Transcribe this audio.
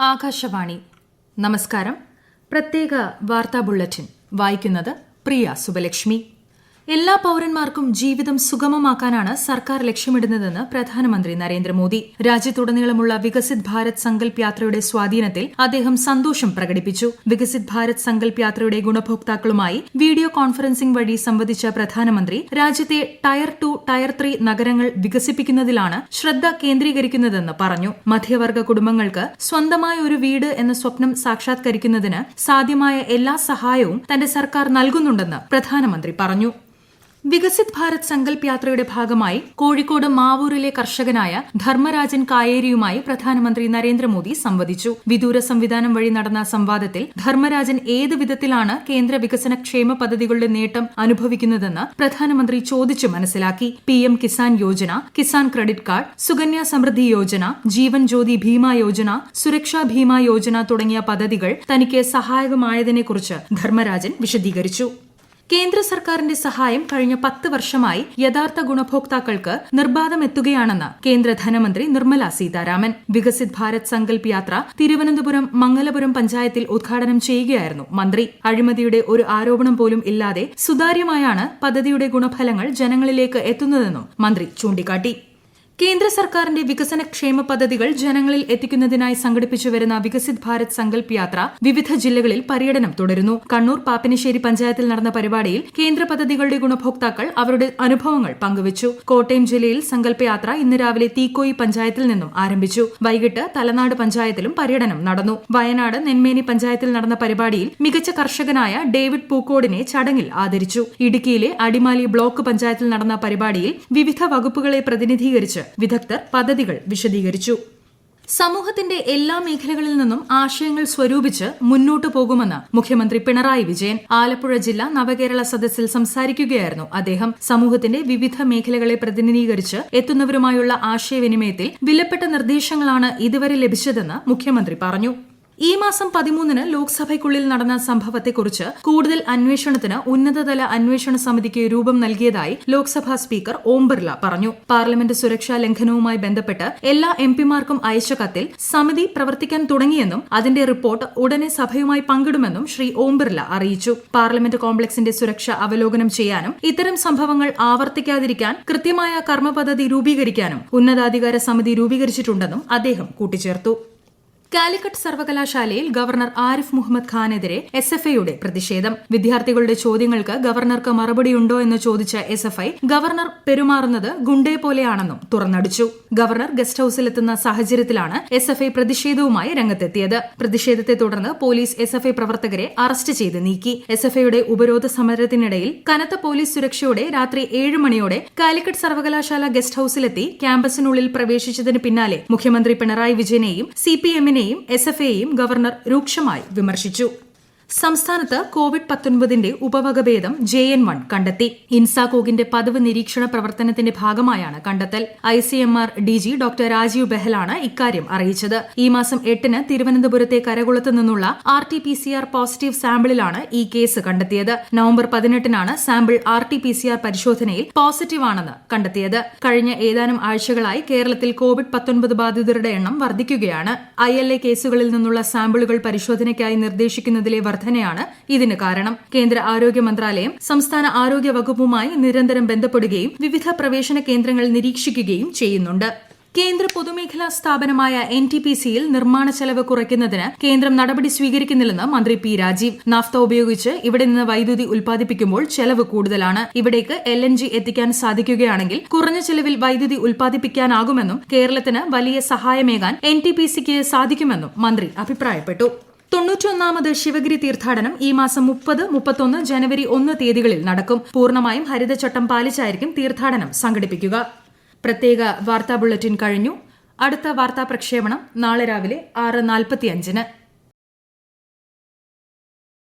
ആകാശവാണി നമസ്കാരം. പ്രത്യേക വാർത്താ ബുള്ളറ്റിൻ വായിക്കുന്നത് പ്രിയ സുബലക്ഷ്മി. എല്ലാ പൌരന്മാർക്കും ജീവിതം സുഗമമാക്കാനാണ് സർക്കാർ ലക്ഷ്യമിടുന്നതെന്ന് പ്രധാനമന്ത്രി നരേന്ദ്രമോദി. രാജ്യത്തുടനീളമുള്ള വികസിത് ഭാരത് സങ്കൽപ് യാത്രയുടെ സ്വാധീനത്തിൽ അദ്ദേഹം സന്തോഷം പ്രകടിപ്പിച്ചു. വികസിത് ഭാരത് സങ്കൽപ് യാത്രയുടെ ഗുണഭോക്താക്കളുമായി വീഡിയോ കോൺഫറൻസിംഗ് വഴി സംവദിച്ച പ്രധാനമന്ത്രി രാജ്യത്തെ ടയർ 2, ടയർ 3 നഗരങ്ങൾ വികസിപ്പിക്കുന്നതിലാണ് ശ്രദ്ധ കേന്ദ്രീകരിക്കുന്നതെന്ന് പറഞ്ഞു. മധ്യവർഗ കുടുംബങ്ങൾക്ക് സ്വന്തമായ ഒരു വീട് എന്ന സ്വപ്നം സാക്ഷാത്കരിക്കുന്നതിന് സാധ്യമായ എല്ലാ സഹായവും തന്റെ സർക്കാർ നൽകുന്നുണ്ടെന്ന് പ്രധാനമന്ത്രി പറഞ്ഞു. വികസിത് ഭാരത് സങ്കൽപ് യാത്രയുടെ ഭാഗമായി കോഴിക്കോട് മാവൂരിലെ കർഷകനായ ധർമ്മരാജൻ കായേരിയുമായി പ്രധാനമന്ത്രി നരേന്ദ്രമോദി സംവദിച്ചു. വിദൂര സംവിധാനം വഴി നടന്ന സംവാദത്തിൽ ധർമ്മരാജൻ ഏത് വിധത്തിലാണ് കേന്ദ്ര വികസന ക്ഷേമ പദ്ധതികളുടെ നേട്ടം അനുഭവിക്കുന്നതെന്ന് പ്രധാനമന്ത്രി ചോദിച്ചു മനസ്സിലാക്കി. PM Kisan Yojana, Kisan credit card, Sukanya Samriddhi Yojana, Jeevan Jyoti Bhima Yojana, സുരക്ഷാ ഭീമ യോജന തുടങ്ങിയ പദ്ധതികൾ തനിക്ക് സഹായകമായതിനെക്കുറിച്ച് ധർമ്മരാജൻ വിശദീകരിച്ചു. കേന്ദ്ര സർക്കാരിന്റെ സഹായം കഴിഞ്ഞ 10 വർഷമായി യഥാർത്ഥ ഗുണഭോക്താക്കൾക്ക് നിർബാധമെത്തുകയാണെന്ന് കേന്ദ്ര ധനമന്ത്രി നിർമ്മല സീതാരാമൻ. വികസിത് ഭാരത് സങ്കൽപ് യാത്ര തിരുവനന്തപുരം മംഗലപുരം പഞ്ചായത്തിൽ ഉദ്ഘാടനം ചെയ്യുകയായിരുന്നു മന്ത്രി. അഴിമതിയുടെ ഒരു ആരോപണം പോലും ഇല്ലാതെ സുതാര്യമായാണ് പദ്ധതിയുടെ ഗുണഫലങ്ങൾ ജനങ്ങളിലേക്ക് എത്തുന്നതെന്നും മന്ത്രി ചൂണ്ടിക്കാട്ടി. കേന്ദ്ര സർക്കാരിന്റെ വികസന ക്ഷേമ പദ്ധതികൾ ജനങ്ങളിൽ എത്തിക്കുന്നതിനായി സംഘടിപ്പിച്ചുവരുന്ന വികസിത് ഭാരത് സങ്കൽപ് യാത്ര വിവിധ ജില്ലകളിൽ പര്യടനം തുടരുന്നു. കണ്ണൂർ പാപ്പിനിശ്ശേരി പഞ്ചായത്തിൽ നടന്ന പരിപാടിയിൽ കേന്ദ്ര പദ്ധതികളുടെ ഗുണഭോക്താക്കൾ അവരുടെ അനുഭവങ്ങൾ പങ്കുവച്ചു. കോട്ടയം ജില്ലയിൽ സങ്കൽപ് യാത്ര ഇന്ന് രാവിലെ തീക്കോയി പഞ്ചായത്തിൽ നിന്നും ആരംഭിച്ചു. വൈകിട്ട് തലനാട് പഞ്ചായത്തിലും പര്യടനം നടന്നു. വയനാട് നെന്മേനി പഞ്ചായത്തിൽ നടന്ന പരിപാടിയിൽ മികച്ച കർഷകനായ ഡേവിഡ് പൂക്കോടിനെ ചടങ്ങിൽ ആദരിച്ചു. ഇടുക്കിയിലെ അടിമാലി ബ്ലോക്ക് പഞ്ചായത്തിൽ നടന്ന പരിപാടിയിൽ വിവിധ വകുപ്പുകളെ പ്രതിനിധീകരിച്ച് വിദഗ്ധർ പദ്ധതികൾ വിശദീകരിച്ചു. സമൂഹത്തിന്റെ എല്ലാ മേഖലകളിൽ നിന്നും ആശയങ്ങൾ സ്വരൂപിച്ച് മുന്നോട്ടു പോകുമെന്ന് മുഖ്യമന്ത്രി പിണറായി വിജയൻ. ആലപ്പുഴ ജില്ലാ നവകേരള സദസ്സിൽ സംസാരിക്കുകയായിരുന്നു അദ്ദേഹം. സമൂഹത്തിന്റെ വിവിധ മേഖലകളെ പ്രതിനിധീകരിച്ച് എത്തുന്നവരുമായുള്ള ആശയവിനിമയത്തിൽ വിലപ്പെട്ട നിർദ്ദേശങ്ങളാണ് ഇതുവരെ ലഭിച്ചതെന്ന് മുഖ്യമന്ത്രി പറഞ്ഞു. ഈ മാസം 13-ന് ലോക്സഭയ്ക്കുള്ളിൽ നടന്ന സംഭവത്തെക്കുറിച്ച് കൂടുതൽ അന്വേഷണത്തിന് ഉന്നതതല അന്വേഷണ സമിതിക്ക് രൂപം നൽകിയതായി ലോക്സഭാ സ്പീക്കർ ഓം ബിർല പറഞ്ഞു. പാർലമെന്റ് സുരക്ഷാ ലംഘനവുമായി ബന്ധപ്പെട്ട് എല്ലാ MPമാർക്കും അയച്ച കത്തിൽ സമിതി പ്രവർത്തിക്കാൻ തുടങ്ങിയെന്നും അതിന്റെ റിപ്പോർട്ട് ഉടനെ സഭയുമായി പങ്കിടുമെന്നും ശ്രീ ഓം ബിർല അറിയിച്ചു. പാർലമെന്റ് കോംപ്ലക്സിന്റെ സുരക്ഷ അവലോകനം ചെയ്യാനും ഇത്തരം സംഭവങ്ങൾ ആവർത്തിക്കാതിരിക്കാൻ കൃത്യമായ കർമ്മപദ്ധതി രൂപീകരിക്കാനും ഉന്നതാധികാര സമിതി രൂപീകരിച്ചിട്ടുണ്ടെന്നും അദ്ദേഹം കൂട്ടിച്ചേർത്തു. കാലിക്കറ്റ് സർവകലാശാലയിൽ ഗവർണർ ആരിഫ് മുഹമ്മദ് ഖാനെതിരെ SFIയുടെ പ്രതിഷേധം. വിദ്യാർത്ഥികളുടെ ചോദ്യങ്ങൾക്ക് ഗവർണർക്ക് മറുപടിയുണ്ടോ എന്ന് ചോദിച്ച SFI ഗവർണർ പെരുമാറുന്നത് ഗുണ്ടയെ പോലെയാണെന്നും തുറന്നടിച്ചു. ഗവർണർ ഗസ്റ്റ് ഹൌസിലെത്തുന്ന സാഹചര്യത്തിലാണ് SFI പ്രതിഷേധവുമായി രംഗത്തെത്തിയത്. പ്രതിഷേധത്തെ തുടർന്ന് പോലീസ് SFI പ്രവർത്തകരെ അറസ്റ്റ് ചെയ്ത് നീക്കി. SFIയുടെ ഉപരോധ സമരത്തിനിടയിൽ കനത്ത പോലീസ് സുരക്ഷയോടെ രാത്രി 7 മണിയോടെ കാലിക്കറ്റ് സർവകലാശാല ഗസ്റ്റ് ഹൌസിലെത്തി ക്യാമ്പസിനുള്ളിൽ പ്രവേശിച്ചതിന് പിന്നാലെ മുഖ്യമന്ത്രി പിണറായി വിജയനെയും CPM-നെയും SFIയെയും ഗവർണർ രൂക്ഷമായി വിമർശിച്ചു. സംസ്ഥാനത്ത് കോവിഡ്-19 ഉപവകഭേദം JN1 കണ്ടെത്തി. ഇൻസാകോഗിന്റെ പതിവ് നിരീക്ഷണ പ്രവർത്തനത്തിന്റെ ഭാഗമായാണ് കണ്ടെത്തൽ. ICMR DG ഡോക്ടർ രാജീവ് ബെഹലാണ് ഇക്കാര്യം അറിയിച്ചത്. ഈ മാസം 8-ന് തിരുവനന്തപുരത്തെ കരകുളത്ത് നിന്നുള്ള RT-PCR പോസിറ്റീവ് സാമ്പിളിലാണ് ഈ കേസ് കണ്ടെത്തിയത്. നവംബർ 18-നാണ് സാമ്പിൾ RT-PCR പരിശോധനയിൽ പോസിറ്റീവ് ആണെന്ന് കണ്ടെത്തിയത്. കഴിഞ്ഞ ഏതാനും ആഴ്ചകളായി കേരളത്തിൽ കോവിഡ്-19 ബാധിതരുടെ എണ്ണം വർദ്ധിക്കുകയാണ്. ILA കേസുകളിൽ നിന്നുള്ള സാമ്പിളുകൾ പരിശോധനയ്ക്കായി നിർദ്ദേശിക്കുന്നതിലെ വർധനയാണ് ഇതിന് കാരണം. കേന്ദ്ര ആരോഗ്യ മന്ത്രാലയം സംസ്ഥാന ആരോഗ്യ വകുപ്പുമായി നിരന്തരം ബന്ധപ്പെടുകയും വിവിധ പ്രവേശന കേന്ദ്രങ്ങൾ നിരീക്ഷിക്കുകയും ചെയ്യുന്നുണ്ട്. കേന്ദ്ര പൊതുമേഖലാ സ്ഥാപനമായ NTPCയിൽ നിർമ്മാണ ചെലവ് കുറയ്ക്കുന്നതിന് കേന്ദ്രം നടപടി സ്വീകരിക്കുന്നില്ലെന്ന് മന്ത്രി P. രാജീവ്. നാഫ്ത ഉപയോഗിച്ച് ഇവിടെ നിന്ന് വൈദ്യുതി ഉൽപ്പാദിപ്പിക്കുമ്പോൾ ചെലവ് കൂടുതലാണ്. ഇവിടേക്ക് LNG എത്തിക്കാൻ സാധിക്കുകയാണെങ്കിൽ കുറഞ്ഞ ചെലവിൽ വൈദ്യുതി ഉൽപ്പാദിപ്പിക്കാനാകുമെന്നും കേരളത്തിന് വലിയ സഹായമേകാൻ NTPCക്ക് സാധിക്കുമെന്നും മന്ത്രി അഭിപ്രായപ്പെട്ടു. 91ാമത് ശിവഗിരി തീർത്ഥാടനം ഈ മാസം 30, 31, ജനുവരി 1 തീയതികളിൽ നടക്കും. പൂർണ്ണമായും ഹരിതചട്ടം പാലിച്ചായിരിക്കും തീർത്ഥാടനം സംഘടിപ്പിക്കുക. പ്രത്യേക വാർത്താ ബുള്ളറ്റിൻ കഴിഞ്ഞു. അടുത്ത വാർത്താ പ്രക്ഷേപണം നാളെ രാവിലെ 6:45-ന്.